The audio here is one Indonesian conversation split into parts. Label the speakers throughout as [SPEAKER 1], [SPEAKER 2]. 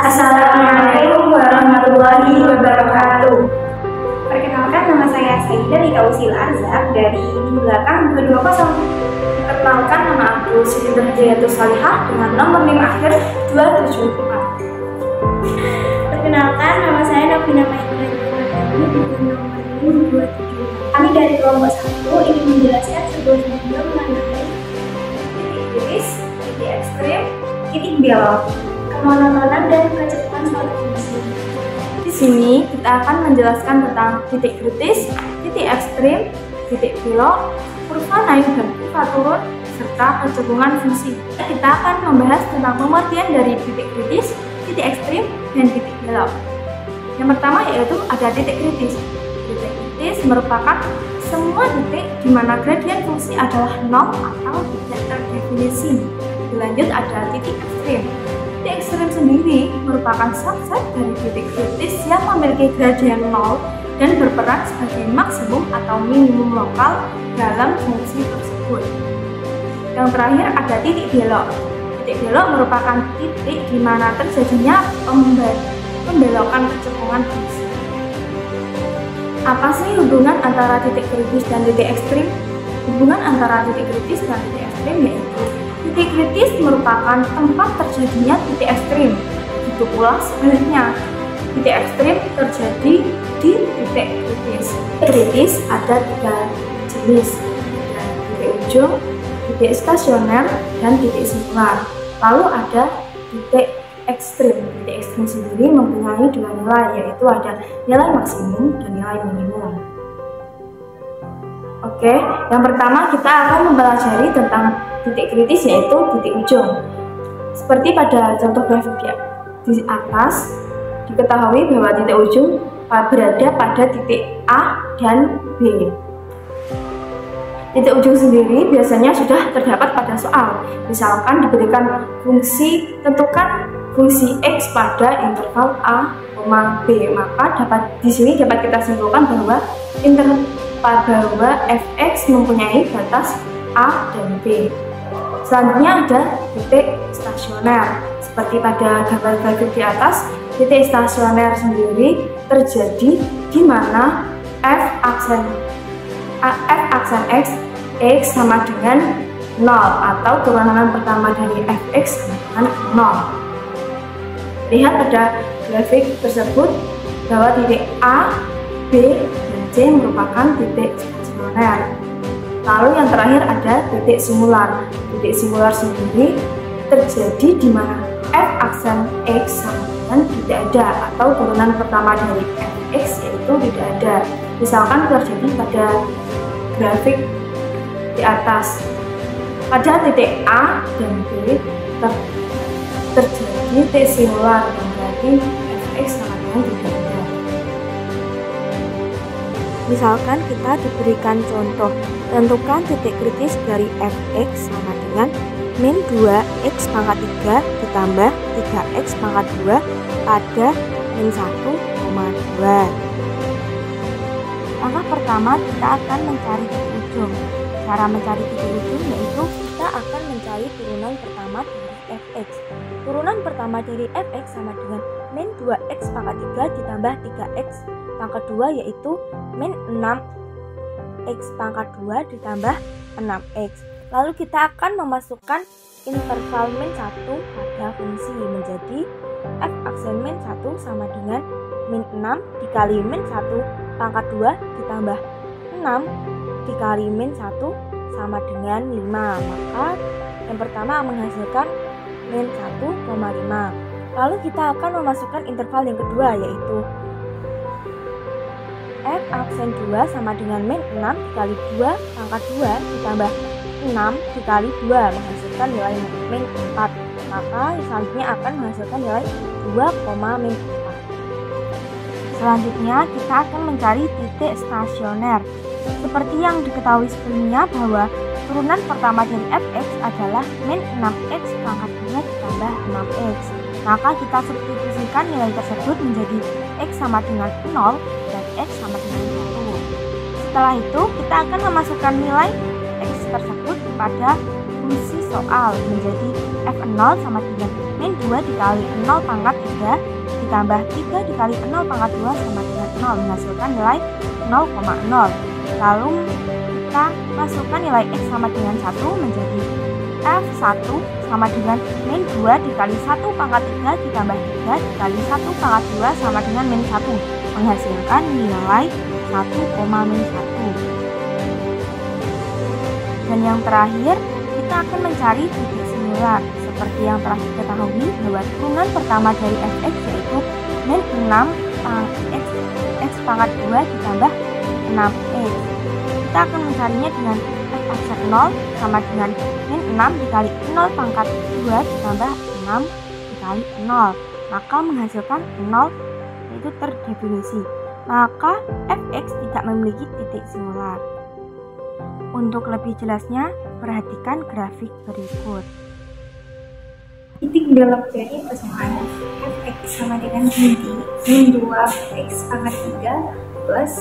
[SPEAKER 1] Assalamualaikum warahmatullahi wabarakatuh.
[SPEAKER 2] Perkenalkan, nama saya Saidah Likausil Arzak dari minggu belakang 220.
[SPEAKER 1] Perkenalkan, nama aku Siti Berhajayatus Salihah dengan nomor NIM akhir 274.
[SPEAKER 2] Perkenalkan, nama saya Nafina Maimunah dengan nomor NIM 27. Kami dari kelompok 1 ingin menjelaskan sebuah video mengenai
[SPEAKER 1] titik kritis, titik ekstrim, titik belok,
[SPEAKER 2] kemonotonan dan kecepatan suatu fungsi.
[SPEAKER 1] Di sini kita akan menjelaskan tentang titik kritis, titik ekstrim, titik belok, kurva naik dan kurva turun, serta kecenderungan fungsi. Kita akan membahas tentang pengertian dari titik kritis, titik ekstrim, dan titik belok. Yang pertama yaitu ada titik kritis. Titik kritis merupakan semua titik di mana gradien fungsi adalah 0 atau tidak terdefinisi. Dilanjut ada titik ekstrim. Titik ekstrim sendiri merupakan subset dari titik kritis yang memiliki gradien 0 dan berperan sebagai maksimum atau minimum lokal dalam fungsi tersebut. Yang terakhir ada titik belok. Titik belok merupakan titik di mana terjadinya pembelokan kecenderungan fungsi. Apa sih hubungan antara titik kritis dan titik ekstrim? Hubungan antara titik kritis dan titik ekstrim yaitu titik kritis merupakan tempat terjadinya titik ekstrim. Begitu pula sebaliknya, titik ekstrim terjadi di titik kritis. Titik kritis ada 3 jenis, titik ujung, titik stasioner, dan titik singular. Lalu ada titik ekstrim. Titik ekstrim sendiri mempunyai 2 nilai, yaitu ada nilai maksimum dan nilai minimum. Oke, yang pertama kita akan mempelajari tentang titik kritis yaitu titik ujung. Seperti pada contoh grafik di atas, diketahui bahwa titik ujung berada pada titik A dan B. Titik ujung sendiri biasanya sudah terdapat pada soal. Misalkan diberikan fungsi, tentukan fungsi X pada interval A, B, maka di sini dapat kita simpulkan bahwa fx mempunyai batas A dan B. Selanjutnya ada titik stasioner. Seperti pada gambar grafik di atas, titik stasioner sendiri terjadi di mana f aksen x sama dengan 0 atau turunan pertama dari fx sama dengan 0. Lihat pada grafik tersebut bahwa titik A, B, dan C merupakan titik stasioner. Lalu yang terakhir ada titik singular. Titik singular sendiri terjadi di mana f aksen x sama dengan tidak ada atau turunan pertama dari fx yaitu tidak ada. Misalkan terjadi pada grafik di atas. Pada titik A dan B terjadi titik singular yang berarti fx sama dengan tidak ada.
[SPEAKER 3] Misalkan kita diberikan contoh, tentukan titik kritis dari fx sama dengan min 2x pangkat 3 ditambah 3x pangkat 2 pada min 1,2. Langkah pertama kita akan mencari titik ujung. Cara mencari titik ujung yaitu kita akan mencari turunan pertama dari fx. Turunan pertama dari fx sama dengan min 2x pangkat 3 ditambah 3x pangkat 2 yaitu min 6x pangkat 2 ditambah 6x. Lalu kita akan memasukkan interval min 1 pada fungsi menjadi f aksen min 1 sama dengan min 6 dikali min 1 pangkat 2 ditambah 6 dikali min 1 sama dengan 5. Maka yang pertama menghasilkan min 1,5. Lalu kita akan memasukkan interval yang kedua yaitu f aksen 2 sama dengan min 6 dikali 2 pangkat 2 ditambah 6 dikali 2 menghasilkan nilai min 4. Maka selanjutnya akan menghasilkan nilai 2, min 4. Selanjutnya kita akan mencari titik stasioner. Seperti yang diketahui sebelumnya bahwa turunan pertama dari fx adalah min 6x pangkat 2 ditambah 6x. Maka kita substitusikan nilai tersebut menjadi x sama dengan 0 dan x sama dengan 1. Setelah itu kita akan memasukkan nilai x tersebut pada fungsi soal menjadi F0 sama dengan min 2 dikali 0 pangkat 3 ditambah 3 dikali 0 pangkat 2 sama dengan 0 menghasilkan nilai 0,0. Lalu kita masukkan nilai X sama dengan 1 menjadi F1 sama dengan min 2 dikali 1 pangkat 3 ditambah 3 dikali 1 pangkat 2 sama dengan min 1 menghasilkan nilai 1,-1. Dan yang terakhir, kita akan mencari titik singular. Seperti yang telah kita ketahui bahwa turunan pertama dari fx yaitu min 6 x pangkat 2 ditambah 6x. Kita akan mencarinya dengan f(x) 0 sama dengan min 6 dikali 0 pangkat 2 ditambah 6 dikali 0. Maka menghasilkan 0 yaitu terdefinisi. Maka fx tidak memiliki titik singular. Untuk lebih jelasnya, perhatikan grafik berikut.
[SPEAKER 2] Titik belok dari persamaan fx sama dengan min 2x pangkat 3 plus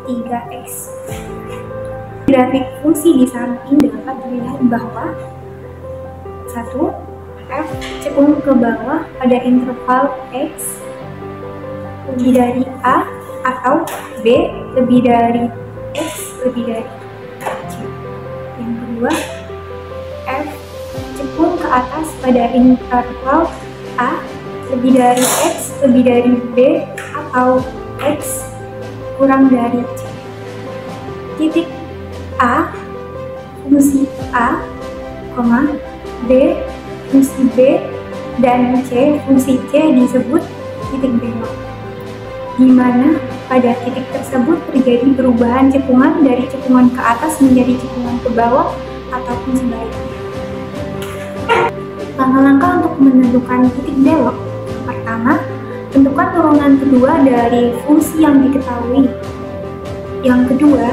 [SPEAKER 2] 3x. Grafik fungsi di samping dapat dilihat bahwa 1. F cenderung ke bawah pada interval x lebih dari a atau b lebih dari x lebih dari c. Yang kedua, F cenderung ke atas pada interval a lebih dari x lebih dari b atau x kurang dari c. Titik a fungsi a, b fungsi b dan c fungsi c disebut titik belok, di mana pada titik tersebut terjadi perubahan cekungan dari cekungan ke atas menjadi cekungan ke bawah ataupun sebaliknya. Langkah-langkah untuk menentukan titik belok. Pertama, tentukan turunan kedua dari fungsi yang diketahui. Yang kedua,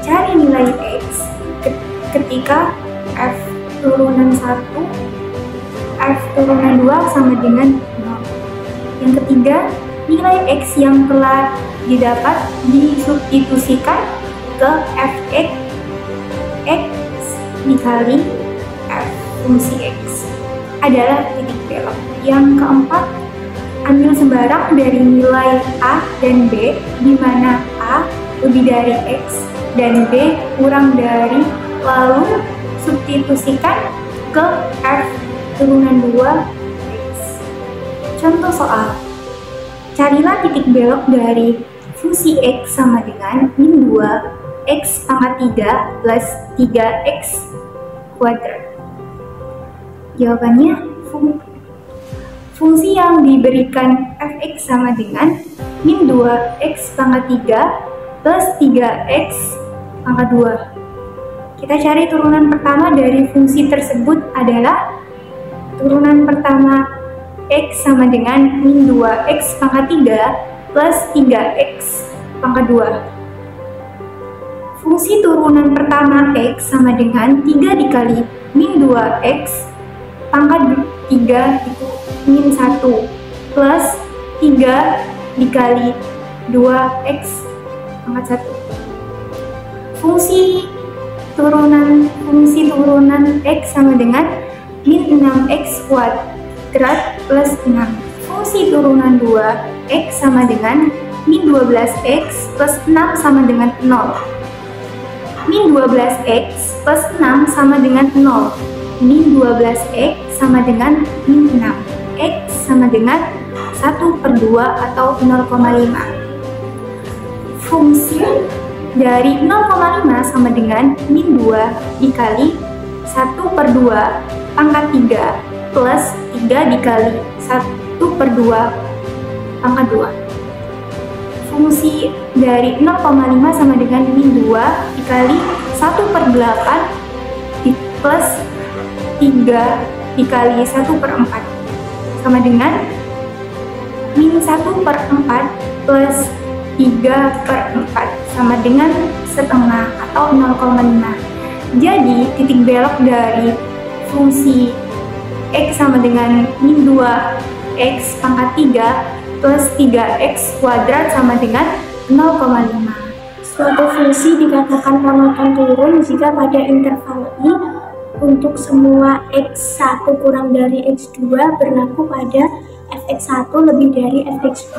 [SPEAKER 2] cari nilai x ketika f turunan 1, f turunan 2 sama dengan 0. Yang ketiga, nilai x yang telah didapat disubstitusikan ke fx dikali f fungsi x adalah titik belok. Yang keempat, ambil sembarang dari nilai a dan b, di mana a lebih dari x dan b kurang dari, lalu substitusikan ke f turunan 2x. Contoh soal. Carilah titik belok dari fungsi x sama dengan min 2x pangkat 3 plus 3x kuadrat. Jawabannya, fungsi yang diberikan fx sama dengan min 2x pangkat 3 plus 3x pangkat 2. Kita cari turunan pertama dari fungsi tersebut adalah turunan pertama x sama dengan min 2x pangkat 3 plus 3x pangkat 2. Fungsi turunan pertama x sama dengan 3 dikali min 2x pangkat 3 itu min 1 plus 3 dikali 2x pangkat 1. Fungsi turunan x sama dengan min 6x kuadrat plus 6. Fungsi turunan 2x sama dengan min 12x plus 6 sama dengan 0. Min 12x plus 6 sama dengan 0. Min 12x sama dengan min 6. X sama dengan 1/2 atau 0,5. Fungsi dari 0,5 sama dengan min 2 dikali 1/2 pangkat 3 plus 3 dikali 1/2 pangkat 2. Fungsi dari 0,5 sama dengan min 2 dikali 1/8 plus 3 dikali 1/4 sama dengan min 1/4 plus 3/4 sama dengan setengah atau 0,5. Jadi titik belok dari fungsi x sama dengan min 2x pangkat 3 plus 3x kuadrat sama dengan 0,5.
[SPEAKER 4] Suatu fungsi dikatakan monoton turun jika pada interval i
[SPEAKER 2] untuk semua X1 kurang dari X2 berlaku pada fx1 lebih dari fx2.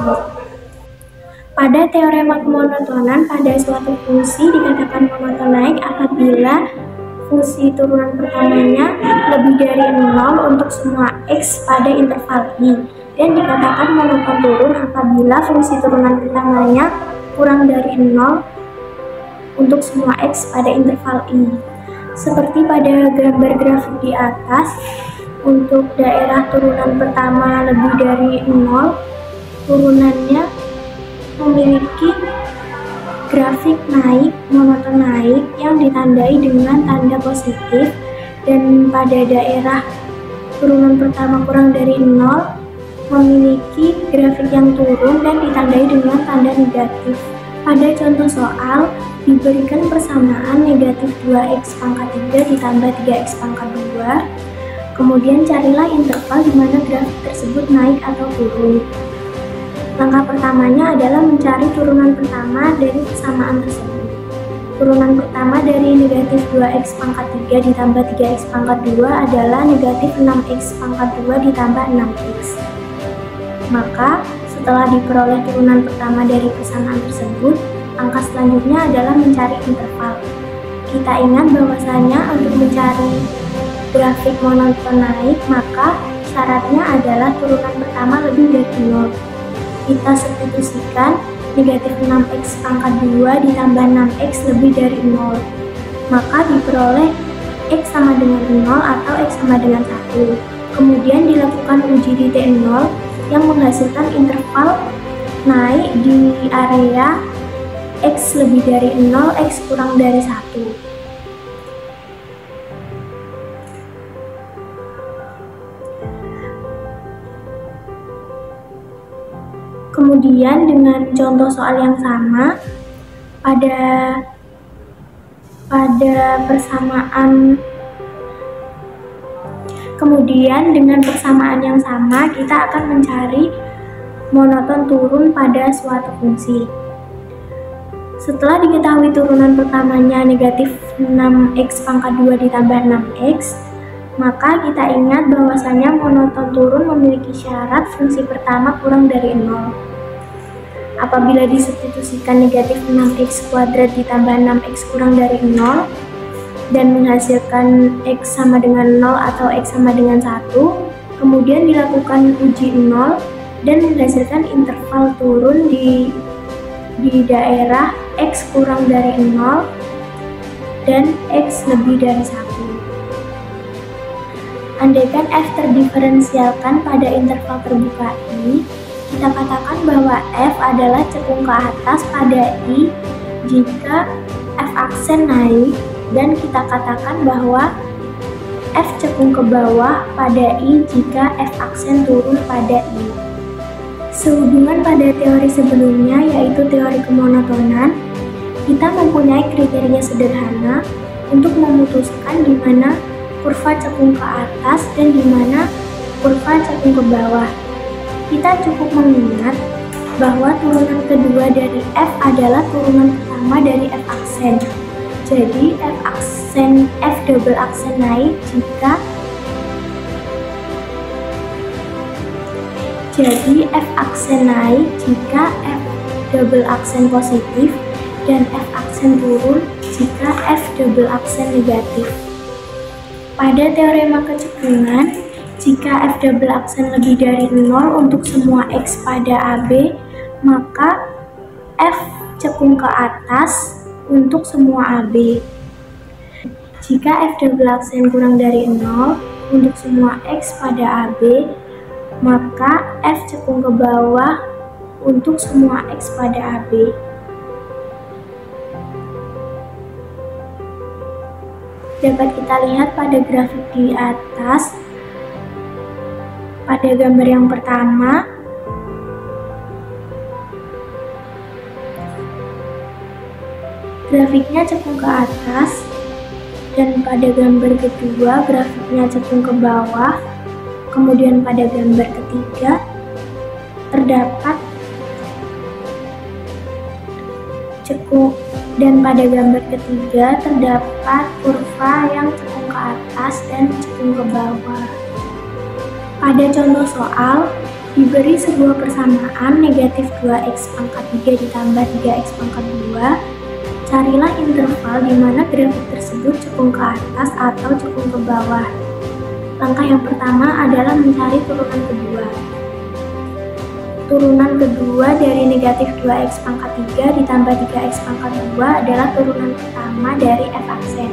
[SPEAKER 2] Pada teorema kemonotonan, pada suatu fungsi dikatakan monoton naik apabila fungsi turunan pertamanya lebih dari 0 untuk semua X pada interval I, dan dikatakan monoton turun apabila fungsi turunan pertamanya kurang dari 0 untuk semua X pada interval I. Seperti pada gambar grafik di atas, untuk daerah turunan pertama lebih dari 0, turunannya memiliki grafik naik, monoton naik yang ditandai dengan tanda positif, dan pada daerah turunan pertama kurang dari 0 memiliki grafik yang turun dan ditandai dengan tanda negatif. Pada contoh soal, diberikan persamaan negatif 2x pangkat 3 ditambah 3x pangkat 2, kemudian carilah interval di mana grafik tersebut naik atau turun. Langkah pertamanya adalah mencari turunan pertama dari persamaan tersebut. Turunan pertama dari negatif 2x pangkat 3 ditambah 3x pangkat 2 adalah negatif 6x pangkat 2 ditambah 6x. Maka, setelah diperoleh turunan pertama dari persamaan tersebut, langkah selanjutnya adalah mencari interval. Kita ingat bahwasanya untuk mencari grafik monoton naik, maka syaratnya adalah turunan pertama lebih dari 0. Kita substitusikan negatif 6x pangkat 2 ditambah 6x lebih dari 0. Maka diperoleh x sama dengan 0 atau x sama dengan 1. Kemudian dilakukan uji di T0 yang menghasilkan interval naik di area x lebih dari 0, x kurang dari 1. Kemudian dengan contoh soal yang sama, pada persamaan dengan persamaan yang sama, kita akan mencari monoton turun pada suatu fungsi. Setelah diketahui turunan pertamanya negatif 6x pangkat 2 ditambah 6x, maka kita ingat bahwasanya monoton turun memiliki syarat fungsi pertama kurang dari 0. Apabila disubstitusikan negatif 6x kuadrat ditambah 6x kurang dari 0 dan menghasilkan x sama dengan 0 atau x sama dengan 1, kemudian dilakukan uji 0 dan menghasilkan interval turun di daerah x kurang dari 0 dan x lebih dari 1. Andaikan f terdiferensialkan pada interval terbuka I, kita katakan bahwa f adalah cekung ke atas pada I jika f aksen naik, dan kita katakan bahwa f cekung ke bawah pada I jika f aksen turun pada I. Sehubungan pada teori sebelumnya, yaitu teori kemonotonan, kita mempunyai kriteria sederhana untuk memutuskan di mana kurva cekung ke atas dan di mana kurva cekung ke bawah. Kita cukup mengingat bahwa turunan kedua dari f adalah turunan pertama dari f aksen. Jadi f double aksen naik jika f double aksen positif dan f aksen turun jika f double aksen negatif. Pada teorema kecekungan, jika f double aksen lebih dari 0 untuk semua x pada AB, maka f cekung ke atas untuk semua AB. Jika f double aksen kurang dari 0 untuk semua x pada AB, maka f cekung ke bawah untuk semua x pada AB. Dapat kita lihat pada grafik di atas. Pada gambar yang pertama, grafiknya cekung ke atas, dan pada gambar kedua grafiknya cekung ke bawah. Kemudian pada gambar ketiga terdapat cekung, dan pada gambar ketiga terdapat kurva yang cekung ke ke atas dan cekung ke bawah. Pada contoh soal, diberi sebuah persamaan negatif 2x pangkat 3 ditambah 3x pangkat 2. Carilah interval di mana grafik tersebut cekung ke atas atau cekung ke bawah. Langkah yang pertama adalah mencari turunan kedua. Turunan kedua dari negatif 2x pangkat 3 ditambah 3x pangkat 2 adalah turunan pertama dari f-aksen.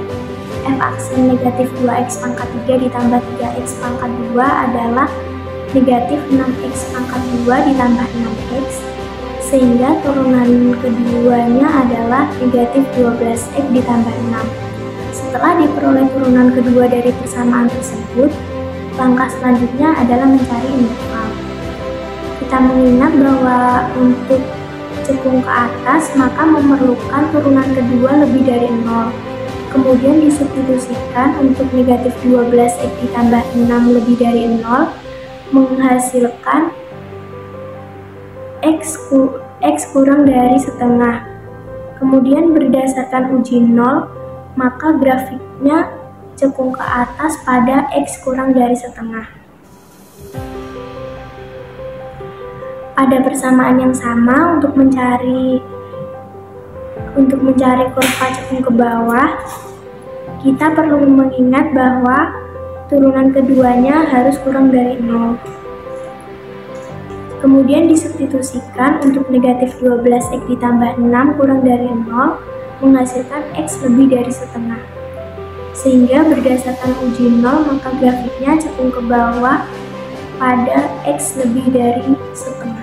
[SPEAKER 2] F-aksen negatif 2x pangkat 3 ditambah 3x pangkat 2 adalah negatif 6x pangkat 2 ditambah 6x, sehingga turunan keduanya adalah negatif 12x ditambah 6. Setelah diperoleh turunan kedua dari persamaan tersebut, langkah selanjutnya adalah mencari interval. Kita mengingat bahwa untuk cekung ke atas maka memerlukan turunan kedua lebih dari 0. Kemudian disubstitusikan untuk negatif 12x ditambah 6 lebih dari 0 menghasilkan x kurang dari setengah. Kemudian berdasarkan uji 0 maka grafiknya cekung ke atas pada x kurang dari setengah. Pada persamaan yang sama untuk mencari kurva cekung ke bawah, kita perlu mengingat bahwa turunan keduanya harus kurang dari 0. Kemudian disubstitusikan untuk negatif 12x ditambah 6 kurang dari 0 menghasilkan x lebih dari setengah. Sehingga berdasarkan uji 0 maka grafiknya cekung ke bawah pada x lebih dari setengah.